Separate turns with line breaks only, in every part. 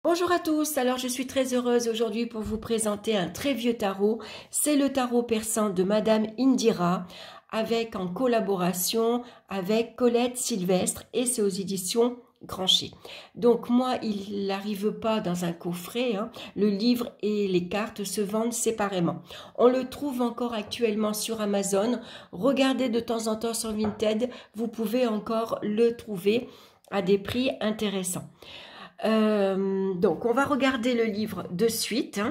Bonjour à tous, alors je suis très heureuse aujourd'hui pour vous présenter un très vieux tarot. C'est le tarot persan de Madame Indira, avec en collaboration avec Colette Sylvestre, et c'est aux éditions Grancher. Donc moi, il n'arrive pas dans un coffret, le livre et les cartes se vendent séparément. On le trouve encore actuellement sur Amazon. Regardez de temps en temps sur Vinted, vous pouvez encore le trouver à des prix intéressants. Donc on va regarder le livre de suite.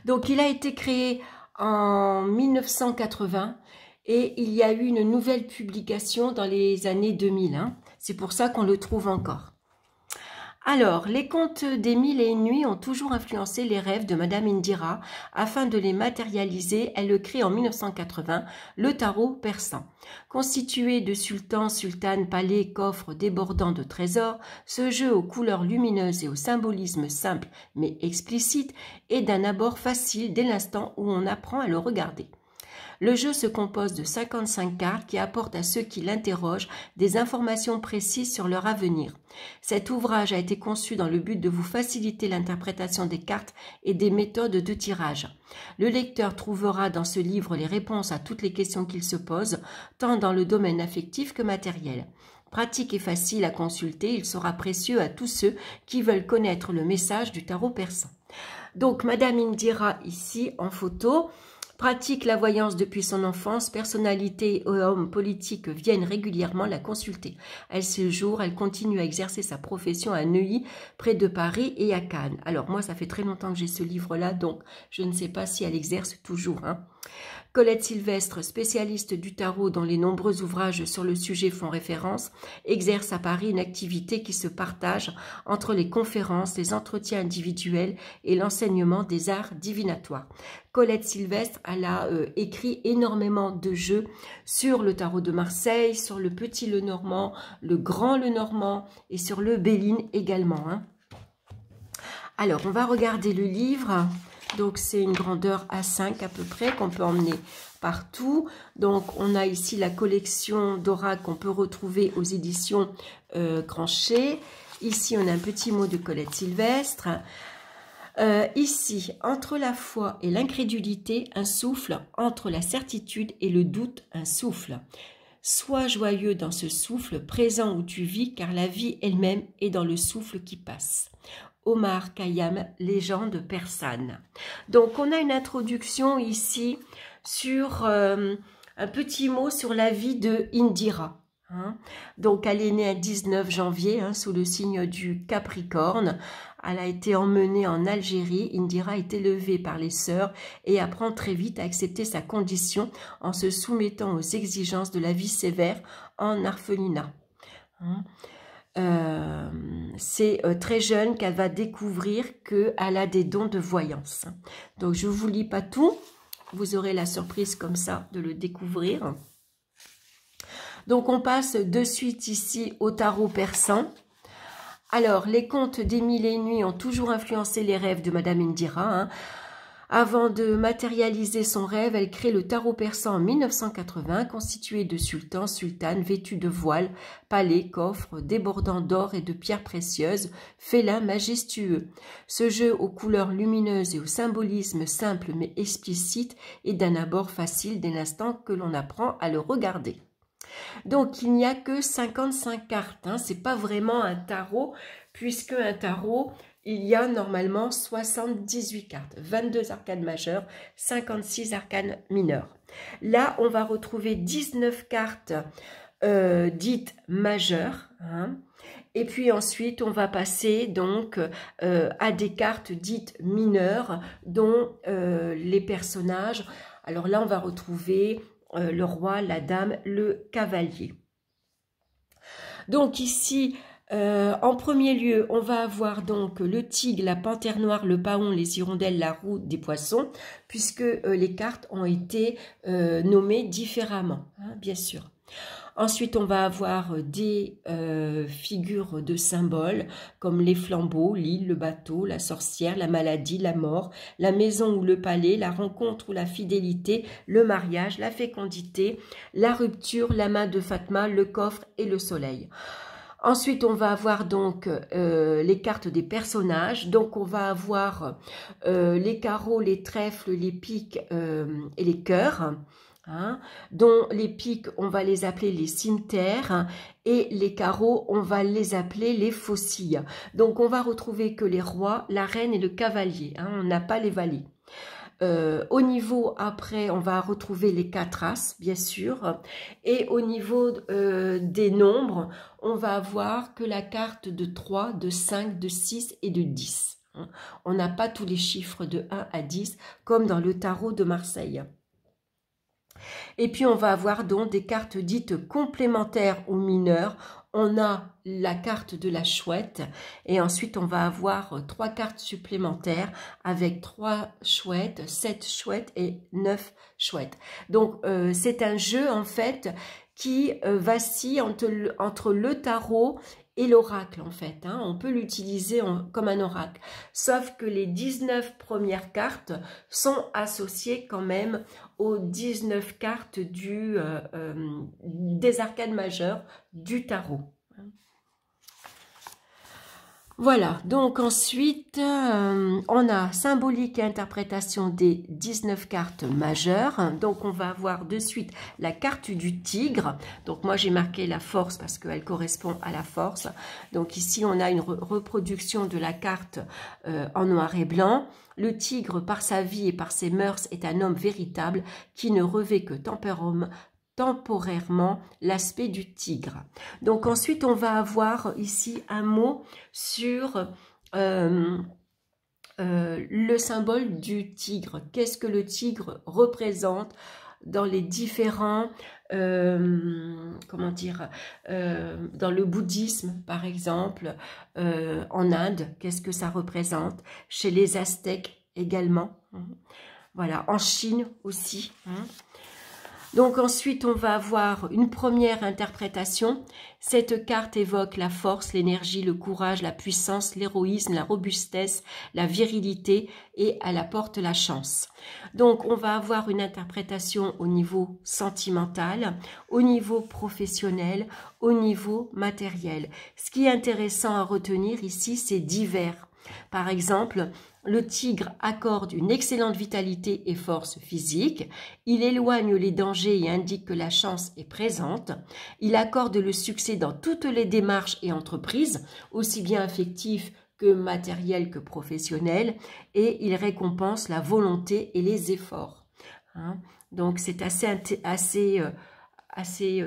Donc il a été créé en 1980 et il y a eu une nouvelle publication dans les années 2000. C'est pour ça qu'on le trouve encore. Alors, les contes des mille et une nuits ont toujours influencé les rêves de Madame Indira. Afin de les matérialiser, elle le crée en 1980, le tarot persan. Constitué de sultans, sultanes, palais, coffres débordant de trésors, ce jeu aux couleurs lumineuses et au symbolisme simple mais explicite est d'un abord facile dès l'instant où on apprend à le regarder. Le jeu se compose de 55 cartes qui apportent à ceux qui l'interrogent des informations précises sur leur avenir. Cet ouvrage a été conçu dans le but de vous faciliter l'interprétation des cartes et des méthodes de tirage. Le lecteur trouvera dans ce livre les réponses à toutes les questions qu'il se pose, tant dans le domaine affectif que matériel. Pratique et facile à consulter, il sera précieux à tous ceux qui veulent connaître le message du tarot persan. Donc, Madame Indira, ici, en photo, pratique la voyance depuis son enfance, personnalités et hommes politiques viennent régulièrement la consulter. Elle séjourne, elle continue à exercer sa profession à Neuilly, près de Paris, et à Cannes. Alors moi, ça fait très longtemps que j'ai ce livre-là, donc je ne sais pas si elle exerce toujours. Colette Sylvestre, spécialiste du tarot dont les nombreux ouvrages sur le sujet font référence, exerce à Paris une activité qui se partage entre les conférences, les entretiens individuels et l'enseignement des arts divinatoires. Colette Sylvestre, elle a écrit énormément de jeux sur le tarot de Marseille, sur le petit Lenormand, le grand Lenormand et sur le Béline également. Alors, on va regarder le livre. Donc, c'est une grandeur A5 à peu près qu'on peut emmener partout. Donc, on a ici la collection d'oracles qu'on peut retrouver aux éditions Grancher. Ici, on a un petit mot de Colette Sylvestre. Ici, entre la foi et l'incrédulité, un souffle. Entre la certitude et le doute, un souffle. Sois joyeux dans ce souffle, présent où tu vis, car la vie elle-même est dans le souffle qui passe. Omar Khayyam, légende persane. Donc, on a une introduction ici sur un petit mot sur la vie de Indira. Donc, elle est née le 19 janvier sous le signe du Capricorne. Elle a été emmenée en Algérie. Indira est élevée par les sœurs et apprend très vite à accepter sa condition en se soumettant aux exigences de la vie sévère en orphelinat. C'est très jeune qu'elle va découvrir qu'elle a des dons de voyance. Donc, je ne vous lis pas tout. Vous aurez la surprise comme ça de le découvrir. Donc, on passe de suite ici au tarot persan. Alors, les contes des mille et une nuits ont toujours influencé les rêves de Madame Indira. Avant de matérialiser son rêve, elle crée le tarot persan en 1980, constitué de sultans, sultanes, vêtus de voiles, palais, coffres, débordant d'or et de pierres précieuses, félins majestueux. Ce jeu aux couleurs lumineuses et au symbolisme simple mais explicite est d'un abord facile dès l'instant que l'on apprend à le regarder. Donc, il n'y a que 55 cartes. C'est pas vraiment un tarot, puisque un tarot, il y a normalement 78 cartes. 22 arcanes majeures, 56 arcanes mineures. Là, on va retrouver 19 cartes dites majeures. Et puis ensuite, on va passer donc à des cartes dites mineures, dont les personnages. Alors là, on va retrouver le roi, la dame, le cavalier. Donc ici, en premier lieu, on va avoir donc le tigre, la panthère noire, le paon, les hirondelles, la roue des poissons, puisque les cartes ont été nommées différemment, bien sûr. Ensuite, on va avoir des figures de symboles comme les flambeaux, l'île, le bateau, la sorcière, la maladie, la mort, la maison ou le palais, la rencontre ou la fidélité, le mariage, la fécondité, la rupture, la main de Fatma, le coffre et le soleil. Ensuite, on va avoir donc les cartes des personnages. Donc, on va avoir les carreaux, les trèfles, les piques et les cœurs. Hein, dont les piques, on va les appeler les cimeterres et les carreaux, on va les appeler les faucilles. Donc, on va retrouver que les rois, la reine et le cavalier. Hein, on n'a pas les valets. Au niveau, après, on va retrouver les 4 as, bien sûr. Et au niveau des nombres, on va avoir que la carte de 3, de 5, de 6 et de 10. Hein. On n'a pas tous les chiffres de 1 à 10, comme dans le tarot de Marseille. Et puis, on va avoir donc des cartes dites complémentaires aux mineurs. On a la carte de la chouette et ensuite, on va avoir 3 cartes supplémentaires avec 3 chouettes, 7 chouettes et 9 chouettes. Donc, c'est un jeu, en fait, qui vacille entre le tarot et l'oracle, en fait. Hein. On peut l'utiliser comme un oracle. Sauf que les 19 premières cartes sont associées quand même aux 19 cartes des arcanes majeures du tarot. Voilà, donc ensuite, on a symbolique et interprétation des 19 cartes majeures. Donc, on va avoir de suite la carte du tigre. Donc, moi, j'ai marqué la force parce qu'elle correspond à la force. Donc, ici, on a une reproduction de la carte en noir et blanc. Le tigre, par sa vie et par ses mœurs, est un homme véritable qui ne revêt que temporairement l'aspect du tigre. Donc ensuite, on va avoir ici un mot sur le symbole du tigre. Qu'est-ce que le tigre représente dans les différents, comment dire, dans le bouddhisme par exemple, en Inde, qu'est-ce que ça représente, chez les Aztèques également, voilà, en Chine aussi. Donc ensuite, on va avoir une première interprétation. Cette carte évoque la force, l'énergie, le courage, la puissance, l'héroïsme, la robustesse, la virilité et elle apporte la chance. Donc on va avoir une interprétation au niveau sentimental, au niveau professionnel, au niveau matériel. Ce qui est intéressant à retenir ici, c'est divers. Par exemple, le tigre accorde une excellente vitalité et force physique. Il éloigne les dangers et indique que la chance est présente. Il accorde le succès dans toutes les démarches et entreprises, aussi bien affectives que matérielles que professionnelles. Et il récompense la volonté et les efforts. Hein? Donc, c'est assez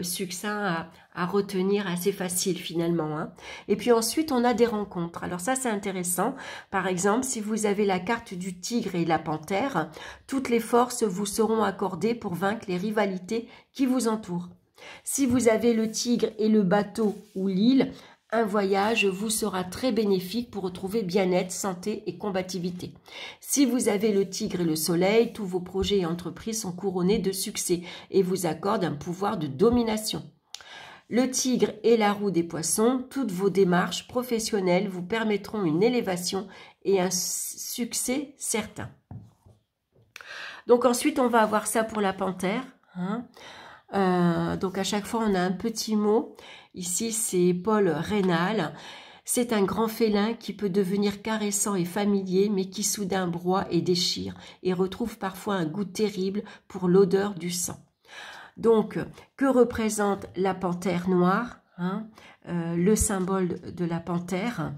succinct à retenir, assez facile finalement. Hein. Et puis ensuite, on a des rencontres. Alors ça, c'est intéressant. Par exemple, si vous avez la carte du tigre et la panthère, toutes les forces vous seront accordées pour vaincre les rivalités qui vous entourent. Si vous avez le tigre et le bateau ou l'île, un voyage vous sera très bénéfique pour retrouver bien-être, santé et combativité. Si vous avez le tigre et le soleil, tous vos projets et entreprises sont couronnés de succès et vous accordent un pouvoir de domination. Le tigre et la roue des poissons, toutes vos démarches professionnelles vous permettront une élévation et un succès certain. Donc ensuite, on va avoir ça pour la panthère. Hein. Donc à chaque fois, on a un petit mot. Ici, c'est Paul Rénal. C'est un grand félin qui peut devenir caressant et familier, mais qui soudain broie et déchire et retrouve parfois un goût terrible pour l'odeur du sang. Donc, que représente la panthère noire, hein, le symbole de la panthère?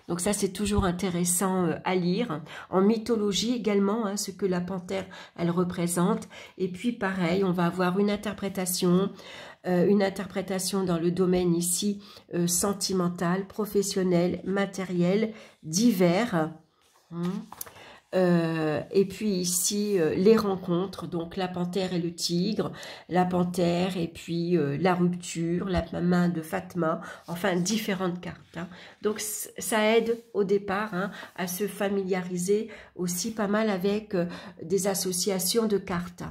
Donc ça, c'est toujours intéressant à lire. En mythologie également, hein, ce que la panthère, elle représente. Et puis pareil, on va avoir une interprétation dans le domaine ici sentimental, professionnel, matériel, divers. Et puis ici, les rencontres, donc la panthère et le tigre, la panthère et puis la rupture, la main de Fatma, enfin différentes cartes. Hein. Donc ça aide au départ hein, à se familiariser aussi pas mal avec des associations de cartes.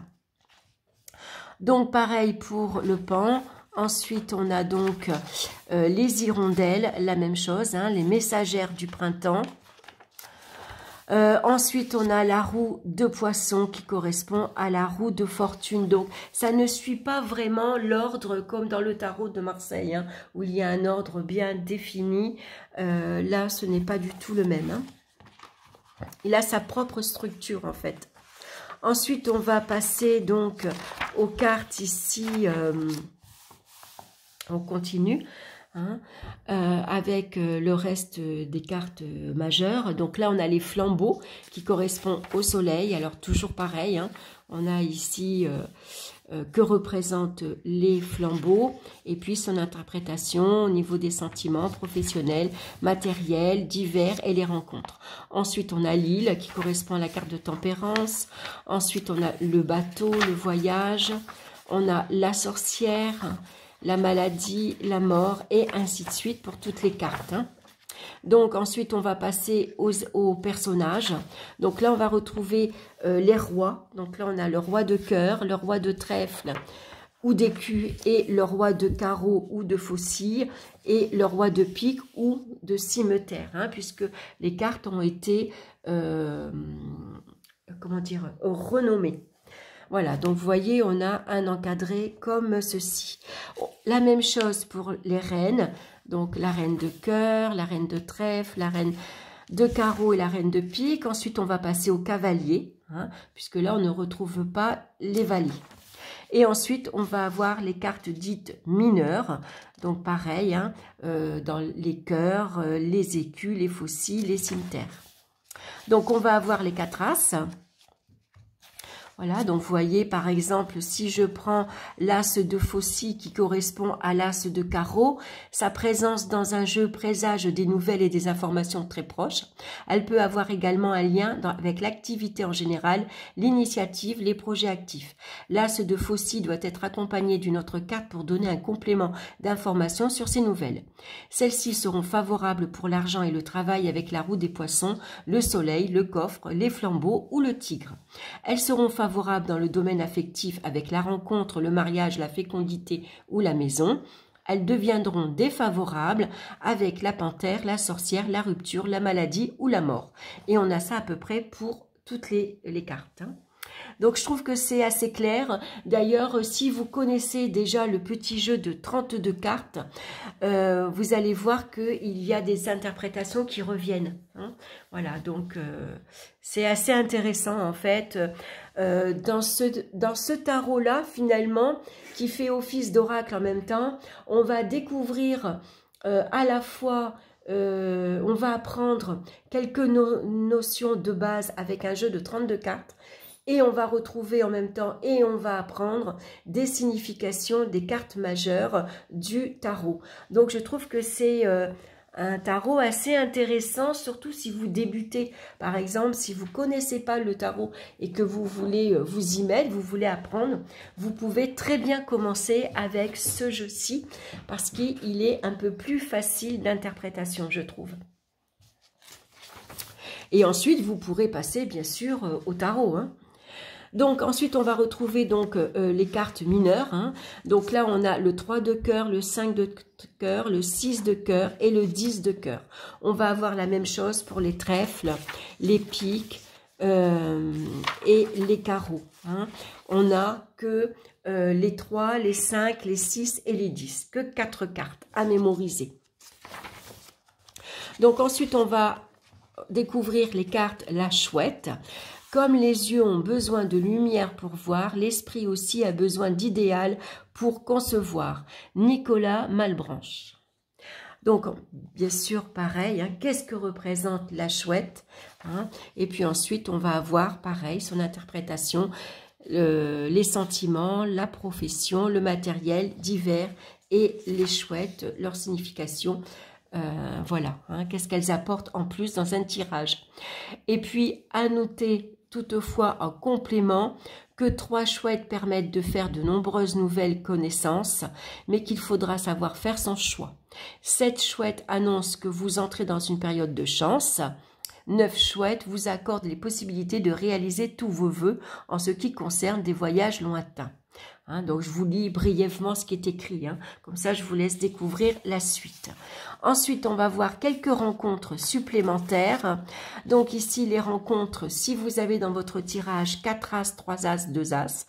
Donc pareil pour le pan. Ensuite, on a donc les hirondelles, la même chose, hein, les messagères du printemps. Ensuite, on a la roue de poisson qui correspond à la roue de fortune. Donc, ça ne suit pas vraiment l'ordre comme dans le tarot de Marseille, hein, où il y a un ordre bien défini. Là, ce n'est pas du tout le même. Hein. Il a sa propre structure, en fait. Ensuite, on va passer donc aux cartes ici. On continue. Hein, avec le reste des cartes majeures. Donc là, on a les flambeaux qui correspondent au soleil. Alors, toujours pareil, hein, on a ici que représentent les flambeaux et puis son interprétation au niveau des sentiments professionnels, matériels, divers et les rencontres. Ensuite, on a l'île qui correspond à la carte de tempérance. Ensuite, on a le bateau, le voyage. On a la sorcière, la maladie, la mort, et ainsi de suite pour toutes les cartes. Hein. Donc, ensuite, on va passer aux personnages. Donc là, on va retrouver les rois. Donc là, on a le roi de cœur, le roi de trèfle ou d'écu, et le roi de carreau ou de faucille, et le roi de pique ou de cimeterre, hein, puisque les cartes ont été, comment dire, renommées. Voilà, donc vous voyez, on a un encadré comme ceci. La même chose pour les reines, donc la reine de cœur, la reine de trèfle, la reine de carreau et la reine de pique. Ensuite, on va passer au cavalier, hein, puisque là, on ne retrouve pas les valets. Et ensuite, on va avoir les cartes dites mineures, donc pareil, hein, dans les cœurs, les écus, les faucilles, les cimeterres. Donc, on va avoir les 4 as. Voilà, donc vous voyez, par exemple, si je prends l'as de faucille qui correspond à l'as de carreau, sa présence dans un jeu présage des nouvelles et des informations très proches. Elle peut avoir également un lien avec l'activité en général, l'initiative, les projets actifs. L'as de faucille doit être accompagné d'une autre carte pour donner un complément d'information sur ces nouvelles. Celles-ci seront favorables pour l'argent et le travail avec la roue des poissons, le soleil, le coffre, les flambeaux ou le tigre. Elles seront favorables dans le domaine affectif avec la rencontre, le mariage, la fécondité ou la maison. Elles deviendront défavorables avec la panthère, la sorcière, la rupture, la maladie ou la mort. Et on a ça à peu près pour toutes les cartes. Hein. Donc, je trouve que c'est assez clair. D'ailleurs, si vous connaissez déjà le petit jeu de 32 cartes, vous allez voir qu'il y a des interprétations qui reviennent. Hein. Voilà, donc c'est assez intéressant en fait. Dans ce tarot-là, finalement, qui fait office d'oracle en même temps, on va découvrir à la fois... on va apprendre quelques notions de base avec un jeu de 32 cartes. Et on va retrouver en même temps, et on va apprendre des significations des cartes majeures du tarot. Donc, je trouve que c'est un tarot assez intéressant, surtout si vous débutez. Par exemple, si vous ne connaissez pas le tarot et que vous voulez vous y mettre, vous voulez apprendre, vous pouvez très bien commencer avec ce jeu-ci, parce qu'il est un peu plus facile d'interprétation, je trouve. Et ensuite, vous pourrez passer, bien sûr, au tarot, hein. Donc, ensuite, on va retrouver donc les cartes mineures. Hein. Donc là, on a le 3 de cœur, le 5 de cœur, le 6 de cœur et le 10 de cœur. On va avoir la même chose pour les trèfles, les piques et les carreaux. Hein. On n'a que les 3, les 5, les 6 et les 10. Que 4 cartes à mémoriser. Donc, ensuite, on va découvrir les cartes la chouette. Comme les yeux ont besoin de lumière pour voir, l'esprit aussi a besoin d'idéal pour concevoir. Nicolas Malebranche. Donc, bien sûr, pareil, hein, qu'est-ce que représente la chouette, hein, et puis ensuite, on va avoir, pareil, son interprétation, les sentiments, la profession, le matériel, divers, et les chouettes, leur signification. Voilà, hein, qu'est-ce qu'elles apportent en plus dans un tirage. Et puis, à noter toutefois en complément que 3 chouettes permettent de faire de nombreuses nouvelles connaissances, mais qu'il faudra savoir faire son choix. 7 chouettes annoncent que vous entrez dans une période de chance. 9 chouettes vous accordent les possibilités de réaliser tous vos vœux en ce qui concerne des voyages lointains. Hein, donc, je vous lis brièvement ce qui est écrit. Hein. Comme ça, je vous laisse découvrir la suite. Ensuite, on va voir quelques rencontres supplémentaires. Donc, ici, les rencontres, si vous avez dans votre tirage 4 As, 3 As, 2 As.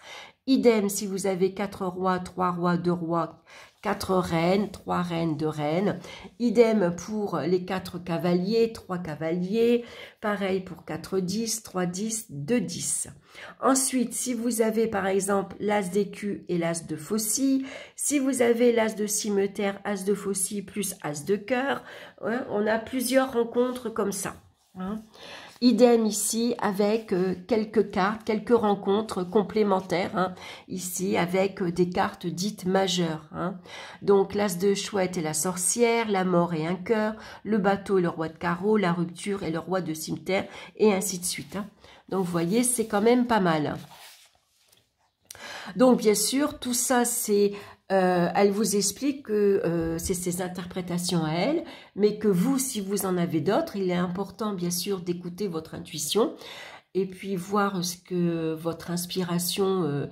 Idem, si vous avez 4 rois, 3 rois, 2 rois, 4 reines, 3 reines, 2 reines. Idem pour les 4 cavaliers, 3 cavaliers. Pareil pour 4 10, 3 10, 2 10. Ensuite, si vous avez par exemple l'as d'écu et l'as de faucille, si vous avez l'as de cimeterre, as de faucille plus as de cœur, hein, on a plusieurs rencontres comme ça. Hein. Idem ici avec quelques cartes, quelques rencontres complémentaires, hein, ici avec des cartes dites majeures. Hein. Donc l'as de chouette et la sorcière, la mort et un cœur, le bateau et le roi de carreau, la rupture et le roi de cimetière, et ainsi de suite. Hein. Donc vous voyez, c'est quand même pas mal. Hein. Donc bien sûr, tout ça c'est... elle vous explique que c'est ses interprétations à elle, mais que vous, si vous en avez d'autres, il est important bien sûr d'écouter votre intuition et puis voir ce que votre inspiration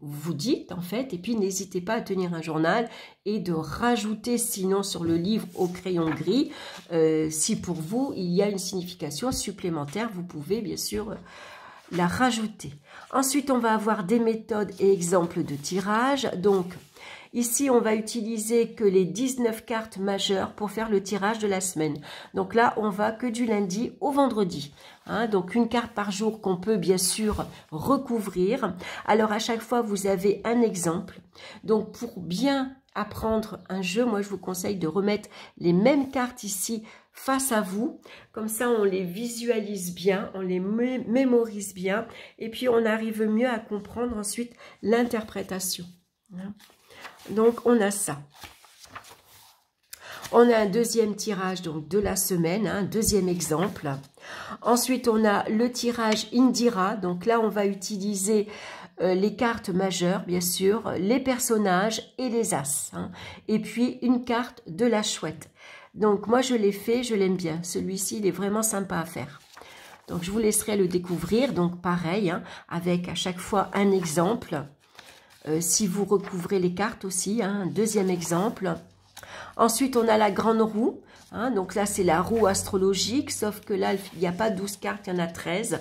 vous dicte en fait. Et puis n'hésitez pas à tenir un journal et de rajouter sinon sur le livre au crayon gris, si pour vous il y a une signification supplémentaire, vous pouvez bien sûr la rajouter. Ensuite, on va avoir des méthodes et exemples de tirage. Donc, ici, on va utiliser que les 19 cartes majeures pour faire le tirage de la semaine. Donc là, on va que du lundi au vendredi. Hein, donc, une carte par jour qu'on peut bien sûr recouvrir. Alors, à chaque fois, vous avez un exemple. Donc, pour bien apprendre un jeu, moi, je vous conseille de remettre les mêmes cartes ici face à vous, comme ça on les visualise bien, on les mémorise bien, et puis on arrive mieux à comprendre ensuite l'interprétation. Donc on a ça. On a un deuxième tirage donc de la semaine, un deuxième exemple. Ensuite on a le tirage Indira, donc là on va utiliser les cartes majeures, bien sûr, les personnages et les as. Hein. Et puis une carte de la chouette. Donc moi je l'ai fait, je l'aime bien. Celui-ci il est vraiment sympa à faire. Donc je vous laisserai le découvrir. Donc pareil, hein, avec à chaque fois un exemple. Si vous recouvrez les cartes aussi, hein, un deuxième exemple. Ensuite on a la grande roue. Hein, donc là c'est la roue astrologique, sauf que là il n'y a pas 12 cartes, il y en a 13.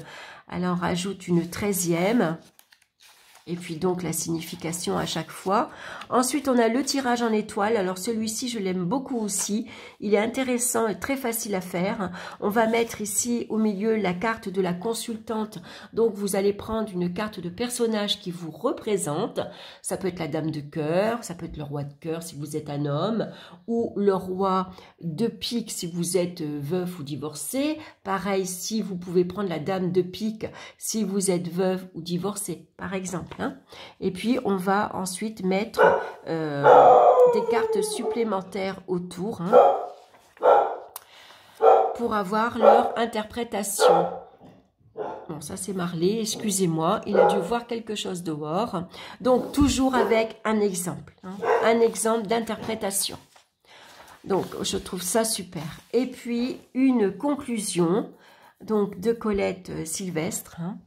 Alors on rajoute une 13e. Et puis donc la signification à chaque fois. Ensuite, on a le tirage en étoile. Alors celui-ci, je l'aime beaucoup aussi. Il est intéressant et très facile à faire. On va mettre ici au milieu la carte de la consultante. Donc vous allez prendre une carte de personnage qui vous représente. Ça peut être la dame de cœur, ça peut être le roi de cœur si vous êtes un homme, ou le roi de pique si vous êtes veuf ou divorcé. Pareil, si vous pouvez prendre la dame de pique si vous êtes veuve ou divorcé, par exemple. Hein. Et puis on va ensuite mettre des cartes supplémentaires autour, hein, pour avoir leur interprétation. Bon, ça c'est Marley, excusez-moi, il a dû voir quelque chose dehors. Donc toujours avec un exemple, hein, un exemple d'interprétation. Donc je trouve ça super. Et puis une conclusion donc de Colette Sylvestre. Hein.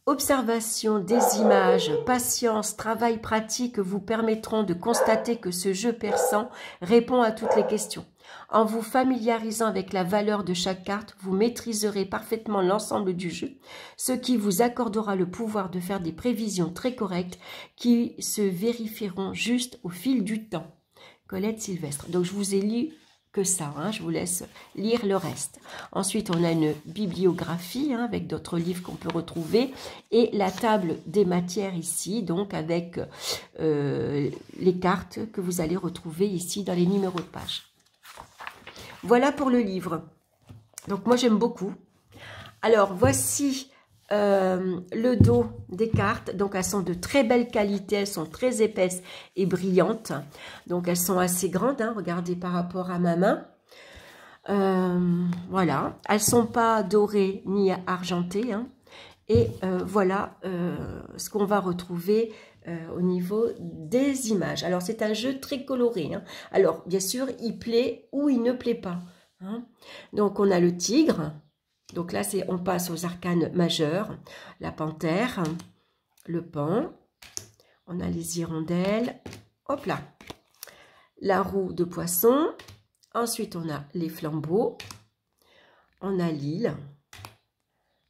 Observation des images, patience, travail pratique vous permettront de constater que ce jeu perçant répond à toutes les questions. En vous familiarisant avec la valeur de chaque carte, vous maîtriserez parfaitement l'ensemble du jeu, ce qui vous accordera le pouvoir de faire des prévisions très correctes qui se vérifieront juste au fil du temps. Colette Sylvestre. Donc je vous ai lu que ça, hein, je vous laisse lire le reste. Ensuite, on a une bibliographie hein, avec d'autres livres qu'on peut retrouver et la table des matières ici, donc avec les cartes que vous allez retrouver ici dans les numéros de page. Voilà pour le livre. Donc moi, j'aime beaucoup. Alors, voici le dos des cartes. Donc, elles sont de très belle qualité. Elles sont très épaisses et brillantes. Donc, elles sont assez grandes. Hein, regardez par rapport à ma main. Voilà. Elles ne sont pas dorées ni argentées. Hein. Et voilà ce qu'on va retrouver au niveau des images. Alors, c'est un jeu très coloré. Hein. Alors, bien sûr, il plaît ou il ne plaît pas. Hein. Donc, on a le tigre. Donc là, on passe aux arcanes majeurs. La panthère, le pan, on a les hirondelles, hop là, la roue de poisson, ensuite on a les flambeaux, on a l'île,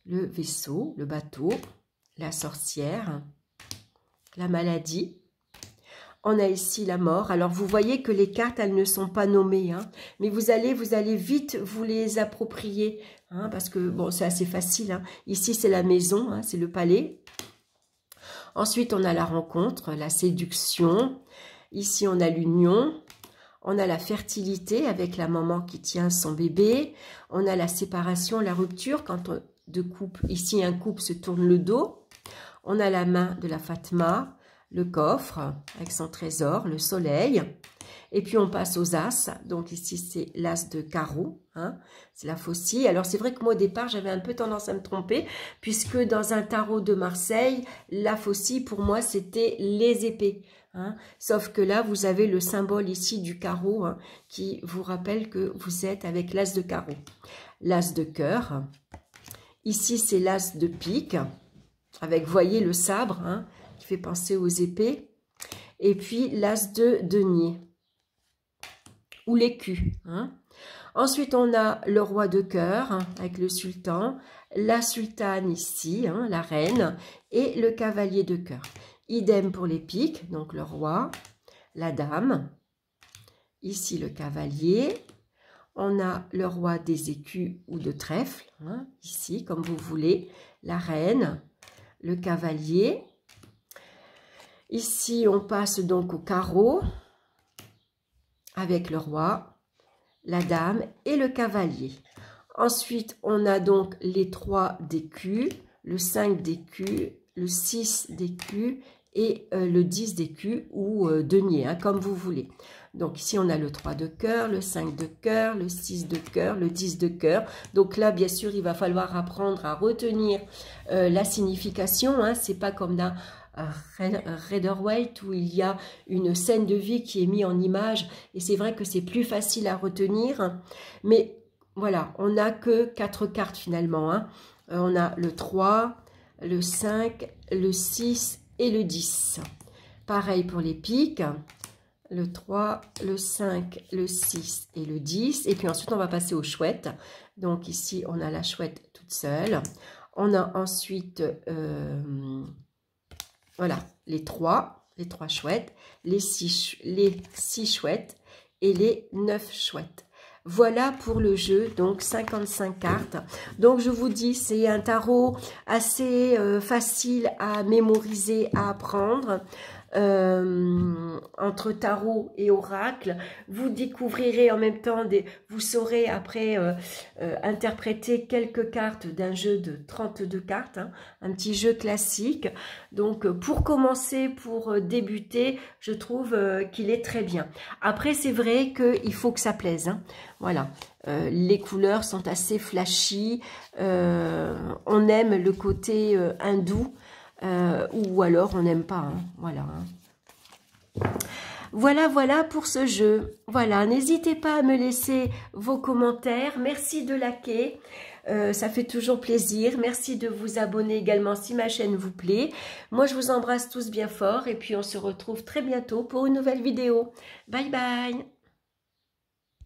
le vaisseau, le bateau, la sorcière, la maladie. On a ici la mort. Alors, vous voyez que les cartes, elles ne sont pas nommées. Hein, mais vous allez vite vous les approprier. Hein, parce que, bon, c'est assez facile. Hein. Ici, c'est la maison, hein, c'est le palais. Ensuite, on a la rencontre, la séduction. Ici, on a l'union. On a la fertilité avec la maman qui tient son bébé. On a la séparation, la rupture. Quand deux couples, ici, un couple se tourne le dos. On a la main de la Fatma. Le coffre avec son trésor, le soleil. Et puis, on passe aux as. Donc, ici, c'est l'as de carreau. Hein, c'est la faucille. Alors, c'est vrai que moi, au départ, j'avais un peu tendance à me tromper, puisque dans un tarot de Marseille, la faucille, pour moi, c'était les épées. Hein. Sauf que là, vous avez le symbole ici du carreau, hein, qui vous rappelle que vous êtes avec l'as de carreau. L'as de cœur. Ici, c'est l'as de pique, avec, vous voyez, le sabre, hein, qui fait penser aux épées. Et puis, l'as de denier, ou l'écu. Hein. Ensuite, on a le roi de cœur, hein, avec le sultan, la sultane ici, hein, la reine, et le cavalier de cœur. Idem pour les piques, donc le roi, la dame, ici le cavalier. On a le roi des écus ou de trèfle, hein, ici, comme vous voulez, la reine, le cavalier. Ici, on passe donc au carreau, avec le roi, la dame et le cavalier. Ensuite, on a donc les 3 d'écus, le 5 d'écus, le 6 d'écus et le 10 d'écus ou denier, hein, comme vous voulez. Donc ici, on a le 3 de cœur, le 5 de cœur, le 6 de cœur, le 10 de cœur. Donc là, bien sûr, il va falloir apprendre à retenir la signification. Hein. C'est pas comme dans Rider-Waite où il y a une scène de vie qui est mise en image. Et c'est vrai que c'est plus facile à retenir. Mais voilà, on n'a que 4 cartes finalement. Hein. On a le 3, le 5, le 6 et le 10. Pareil pour les piques. Le 3, le 5, le 6 et le 10. Et puis ensuite, on va passer aux chouettes. Donc ici, on a la chouette toute seule. On a ensuite, voilà, les 3 chouettes, les 6 chouettes et les 9 chouettes. Voilà pour le jeu, donc 55 cartes. Donc je vous dis, c'est un tarot assez facile à mémoriser, à apprendre. Entre tarot et oracle, vous découvrirez en même temps, vous saurez après interpréter quelques cartes d'un jeu de 32 cartes, hein, un petit jeu classique. Donc pour commencer, pour débuter, je trouve qu'il est très bien. Après, c'est vrai qu'il faut que ça plaise. Hein. Voilà, les couleurs sont assez flashy, on aime le côté hindou. Ou alors on n'aime pas, hein. Voilà. Hein. Voilà pour ce jeu. Voilà, n'hésitez pas à me laisser vos commentaires. Merci de liker, ça fait toujours plaisir. Merci de vous abonner également si ma chaîne vous plaît. Moi, je vous embrasse tous bien fort et puis on se retrouve très bientôt pour une nouvelle vidéo. Bye bye.